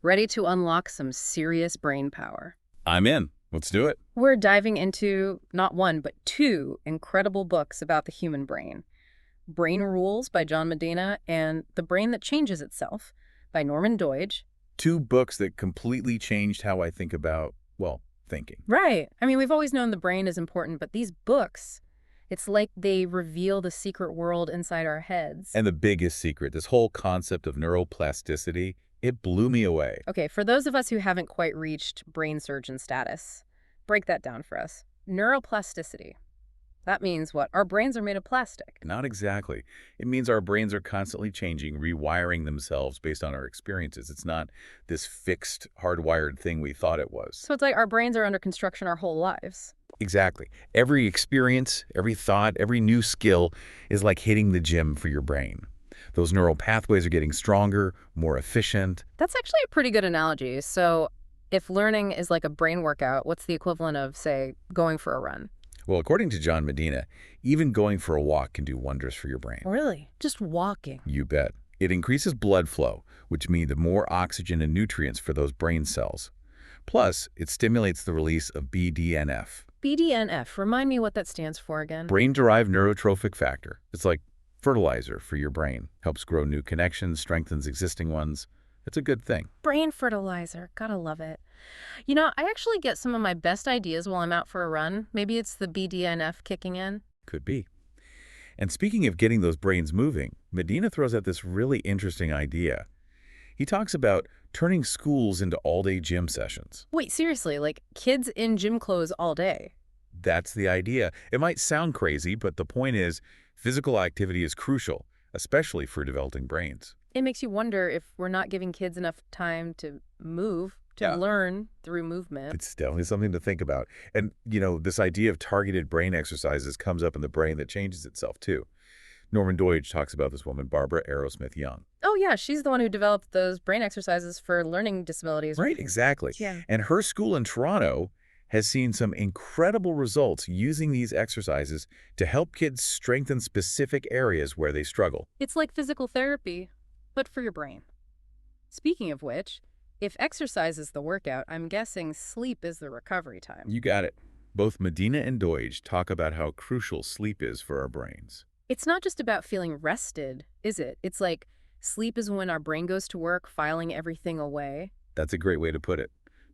Ready to unlock some serious brain power. I'm in. Let's do it. We're diving into not one, but two incredible books about the human brain. Brain Rules by John Medina and The Brain That Changes Itself by Norman Doidge. Two books that completely changed how I think about, well, thinking. Right. I mean, we've always known the brain is important, but these books, it's like they reveal the secret world inside our heads. And the biggest secret, this whole concept of neuroplasticity, it blew me away. Okay, for those of us who haven't quite reached brain surgeon status, break that down for us. Neuroplasticity. That means what? Our brains are made of plastic. Not exactly. It means our brains are constantly changing, rewiring themselves based on our experiences. It's not this fixed, hardwired thing we thought it was. So it's like our brains are under construction our whole lives. Exactly. Every experience, every thought, every new skill is like hitting the gym for your brain. Those neural pathways are getting stronger, more efficient. That's actually a pretty good analogy. So if learning is like a brain workout, what's the equivalent of, say, going for a run? Well, according to John Medina, even going for a walk can do wonders for your brain. Really? Just walking? You bet. It increases blood flow, which means more oxygen and nutrients for those brain cells. Plus, it stimulates the release of BDNF. BDNF, remind me what that stands for again. Brain-derived neurotrophic factor. It's like fertilizer for your brain. Helps grow new connections, strengthens existing ones. It's a good thing. Brain fertilizer. Gotta love it. You know, I actually get some of my best ideas while I'm out for a run. Maybe it's the BDNF kicking in. Could be. And speaking of getting those brains moving, Medina throws out this really interesting idea. He talks about turning schools into all-day gym sessions. Wait, seriously, like kids in gym clothes all day? That's the idea. It might sound crazy, but the point is, physical activity is crucial, especially for developing brains. It makes you wonder if we're not giving kids enough time to move, to learn through movement. It's definitely something to think about. And, this idea of targeted brain exercises comes up in The Brain That Changes Itself, too. Norman Doidge talks about this woman, Barbara Arrowsmith-Young. Oh, yeah, she's the one who developed those brain exercises for learning disabilities. Right, exactly. Yeah. And her school in Toronto has seen some incredible results using these exercises to help kids strengthen specific areas where they struggle. It's like physical therapy, but for your brain. Speaking of which, if exercise is the workout, I'm guessing sleep is the recovery time. You got it. Both Medina and Doidge talk about how crucial sleep is for our brains. It's not just about feeling rested, is it? It's like sleep is when our brain goes to work, filing everything away. That's a great way to put it.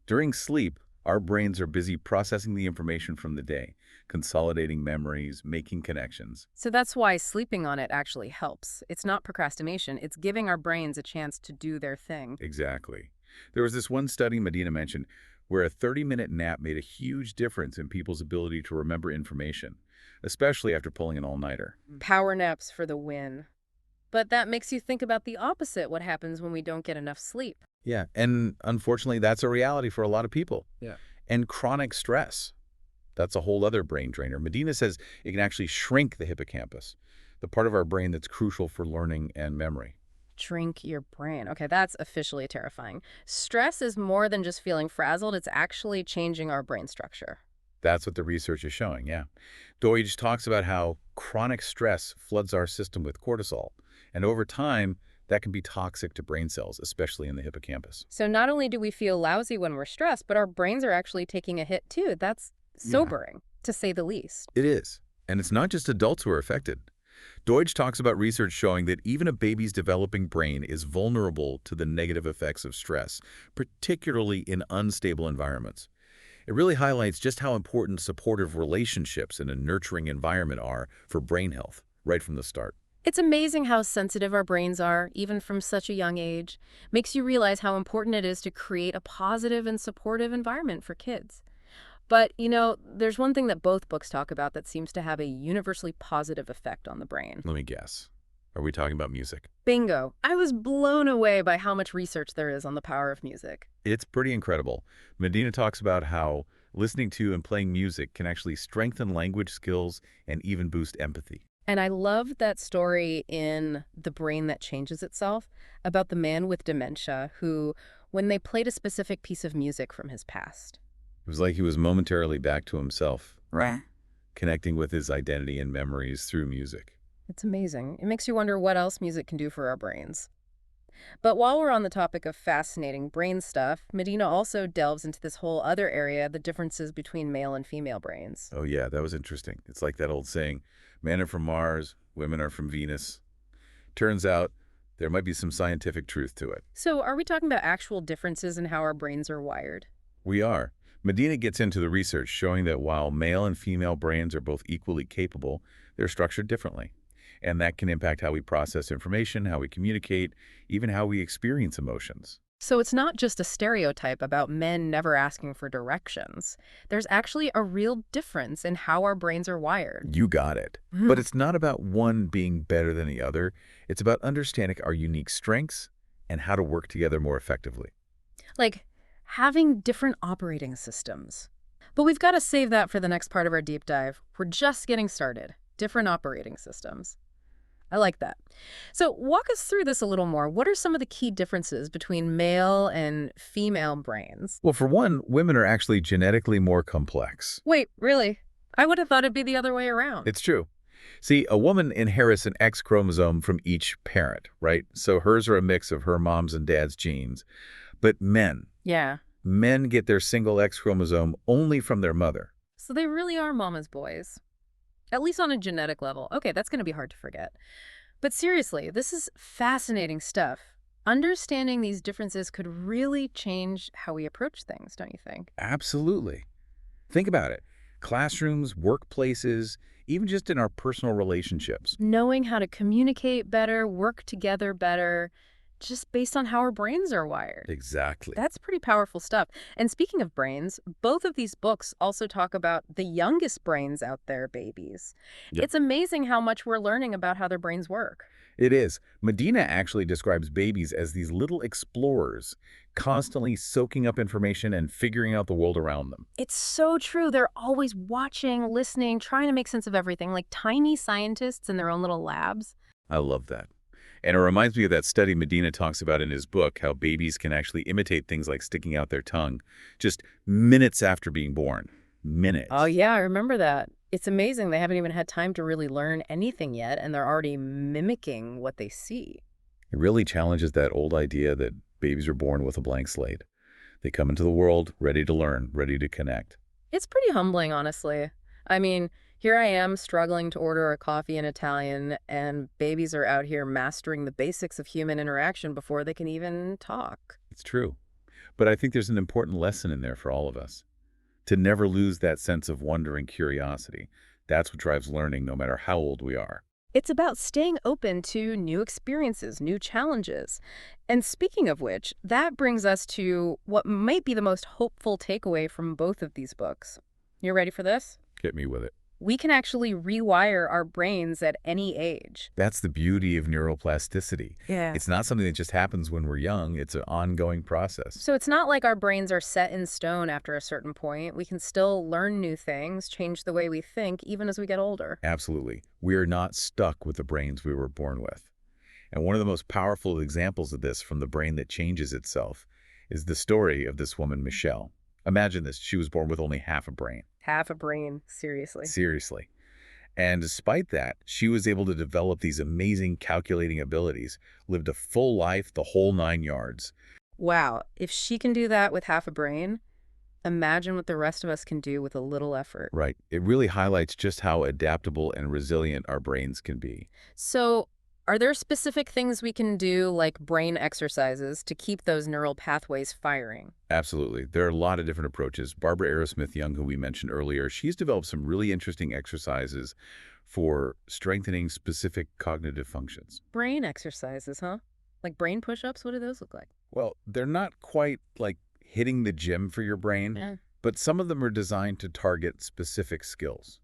During sleep, our brains are busy processing the information from the day, consolidating memories, making connections. So that's why sleeping on it actually helps. It's not procrastination. It's giving our brains a chance to do their thing. Exactly. There was this one study Medina mentioned where a 30-minute nap made a huge difference in people's ability to remember information, especially after pulling an all-nighter. Power naps for the win. But that makes you think about the opposite, what happens when we don't get enough sleep. Yeah, and unfortunately, that's a reality for a lot of people. Yeah. And chronic stress. That's a whole other brain drainer. Medina says it can actually shrink the hippocampus, the part of our brain that's crucial for learning and memory. Shrink your brain. Okay, that's officially terrifying. Stress is more than just feeling frazzled. It's actually changing our brain structure. That's what the research is showing, yeah. Doidge talks about how chronic stress floods our system with cortisol, and over time, that can be toxic to brain cells, especially in the hippocampus. So not only do we feel lousy when we're stressed, but our brains are actually taking a hit too. That's sobering, to say the least. It is. And it's not just adults who are affected. Doidge talks about research showing that even a baby's developing brain is vulnerable to the negative effects of stress, particularly in unstable environments. It really highlights just how important supportive relationships in a nurturing environment are for brain health, right from the start. It's amazing how sensitive our brains are, even from such a young age. Makes you realize how important it is to create a positive and supportive environment for kids. But, there's one thing that both books talk about that seems to have a universally positive effect on the brain. Let me guess. Are we talking about music? Bingo. I was blown away by how much research there is on the power of music. It's pretty incredible. Medina talks about how listening to and playing music can actually strengthen language skills and even boost empathy. And I love that story in The Brain That Changes Itself about the man with dementia who, when they played a specific piece of music from his past, it was like he was momentarily back to himself, right, connecting with his identity and memories through music. It's amazing. It makes you wonder what else music can do for our brains. But while we're on the topic of fascinating brain stuff, Medina also delves into this whole other area, the differences between male and female brains. Oh, yeah, that was interesting. It's like that old saying, men are from Mars, women are from Venus. Turns out there might be some scientific truth to it. So are we talking about actual differences in how our brains are wired? We are. Medina gets into the research showing that while male and female brains are both equally capable, they're structured differently. And that can impact how we process information, how we communicate, even how we experience emotions. So it's not just a stereotype about men never asking for directions. There's actually a real difference in how our brains are wired. You got it. But it's not about one being better than the other. It's about understanding our unique strengths and how to work together more effectively. Like having different operating systems. But we've got to save that for the next part of our deep dive. We're just getting started. Different operating systems. I like that. So walk us through this a little more. What are some of the key differences between male and female brains? Well, for one, women are actually genetically more complex. Wait, really? I would have thought it'd be the other way around. It's true. See, a woman inherits an X chromosome from each parent, right? So hers are a mix of her mom's and dad's genes. But Yeah. men get their single X chromosome only from their mother. So they really are mama's boys. At least on a genetic level. Okay, that's going to be hard to forget. But seriously, this is fascinating stuff. Understanding these differences could really change how we approach things, don't you think? Absolutely. Think about it. Classrooms, workplaces, even just in our personal relationships. Knowing how to communicate better, work together better, just based on how our brains are wired. Exactly. That's pretty powerful stuff. And speaking of brains, both of these books also talk about the youngest brains out there, babies. Yep. It's amazing how much we're learning about how their brains work. It is. Medina actually describes babies as these little explorers, constantly soaking up information and figuring out the world around them. It's so true. They're always watching, listening, trying to make sense of everything, like tiny scientists in their own little labs. I love that. And it reminds me of that study Medina talks about in his book, how babies can actually imitate things like sticking out their tongue just minutes after being born. Minutes. Oh, yeah, I remember that. It's amazing. They haven't even had time to really learn anything yet, and they're already mimicking what they see. It really challenges that old idea that babies are born with a blank slate. They come into the world ready to learn, ready to connect. It's pretty humbling, honestly. I mean, here I am struggling to order a coffee in Italian, and babies are out here mastering the basics of human interaction before they can even talk. It's true. But I think there's an important lesson in there for all of us. To never lose that sense of wonder and curiosity. That's what drives learning no matter how old we are. It's about staying open to new experiences, new challenges. And speaking of which, that brings us to what might be the most hopeful takeaway from both of these books. You ready for this? Get me with it. We can actually rewire our brains at any age. That's the beauty of neuroplasticity. Yeah. It's not something that just happens when we're young. It's an ongoing process. So it's not like our brains are set in stone after a certain point. We can still learn new things, change the way we think, even as we get older. Absolutely. We are not stuck with the brains we were born with. And one of the most powerful examples of this from the brain that changes itself is the story of this woman, Michelle. Imagine this. She was born with only half a brain. Half a brain, seriously. Seriously. And despite that, she was able to develop these amazing calculating abilities, lived a full life, the whole 9 yards. Wow, if she can do that with half a brain, imagine what the rest of us can do with a little effort. Right. It really highlights just how adaptable and resilient our brains can be. So, are there specific things we can do, like brain exercises, to keep those neural pathways firing? Absolutely. There are a lot of different approaches. Barbara Aerosmith-Young, who we mentioned earlier, she's developed some really interesting exercises for strengthening specific cognitive functions. Brain exercises, huh? Like brain push-ups? What do those look like? Well, they're not quite like hitting the gym for your brain, Yeah. but some of them are designed to target specific skills,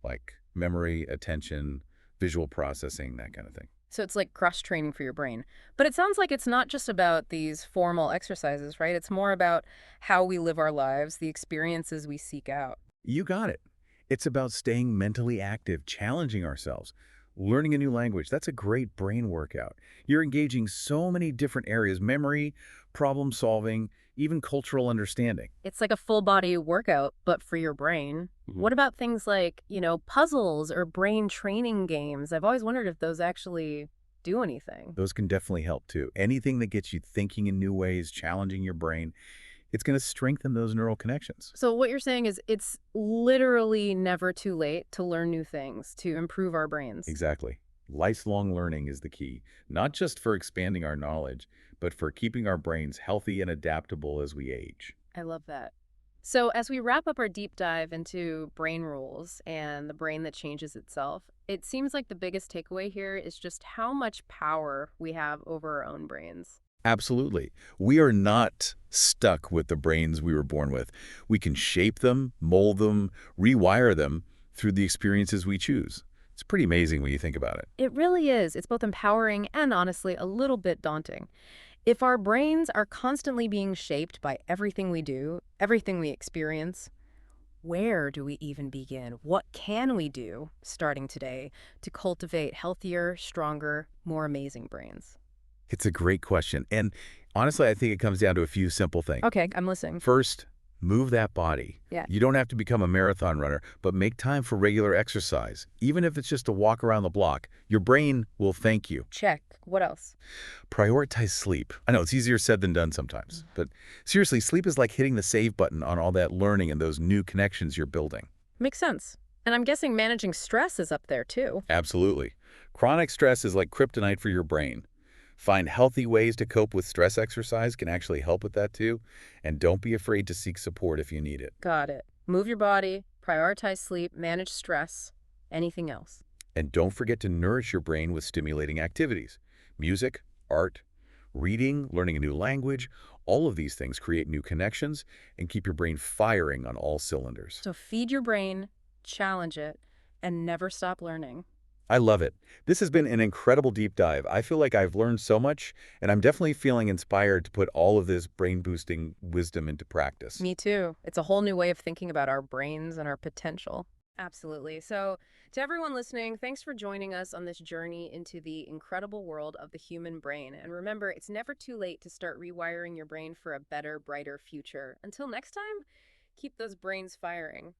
like memory, attention, visual processing, that kind of thing. So it's like cross-training for your brain. But it sounds like it's not just about these formal exercises, right? It's more about how we live our lives, the experiences we seek out. You got it. It's about staying mentally active, challenging ourselves, learning a new language. That's a great brain workout. You're engaging so many different areas: memory, problem solving, even cultural understanding. It's like a full-body workout, but for your brain. What about things like, puzzles or brain training games? I've always wondered if those actually do anything. Those can definitely help too. Anything that gets you thinking in new ways, challenging your brain, it's going to strengthen those neural connections. So what you're saying is it's literally never too late to learn new things, to improve our brains. Exactly. Lifelong learning is the key, not just for expanding our knowledge, but for keeping our brains healthy and adaptable as we age. I love that. So, as we wrap up our deep dive into brain rules and the brain that changes itself, it seems like the biggest takeaway here is just how much power we have over our own brains. Absolutely. We are not stuck with the brains we were born with. We can shape them, mold them, rewire them through the experiences we choose. It's pretty amazing when you think about it. It really is. It's both empowering and honestly a little bit daunting. If our brains are constantly being shaped by everything we do, everything we experience, where do we even begin? What can we do starting today to cultivate healthier, stronger, more amazing brains? It's a great question. And honestly, I think it comes down to a few simple things. Okay, I'm listening. First, move that body. Yeah. You don't have to become a marathon runner, but make time for regular exercise. Even if it's just a walk around the block, your brain will thank you. Check. What else? Prioritize sleep. I know it's easier said than done sometimes, but seriously, sleep is like hitting the save button on all that learning and those new connections you're building. Makes sense. And I'm guessing managing stress is up there too. Absolutely. Chronic stress is like kryptonite for your brain. Find healthy ways to cope with stress. Exercise can actually help with that too. And don't be afraid to seek support if you need it. Got it. Move your body, prioritize sleep, manage stress. Anything else? And don't forget to nourish your brain with stimulating activities. Music, art, reading, learning a new language, all of these things create new connections and keep your brain firing on all cylinders. So feed your brain, challenge it, and never stop learning. I love it. This has been an incredible deep dive. I feel like I've learned so much, and I'm definitely feeling inspired to put all of this brain-boosting wisdom into practice. Me too. It's a whole new way of thinking about our brains and our potential. Absolutely. So, to everyone listening, thanks for joining us on this journey into the incredible world of the human brain. And remember, it's never too late to start rewiring your brain for a better, brighter future. Until next time, keep those brains firing.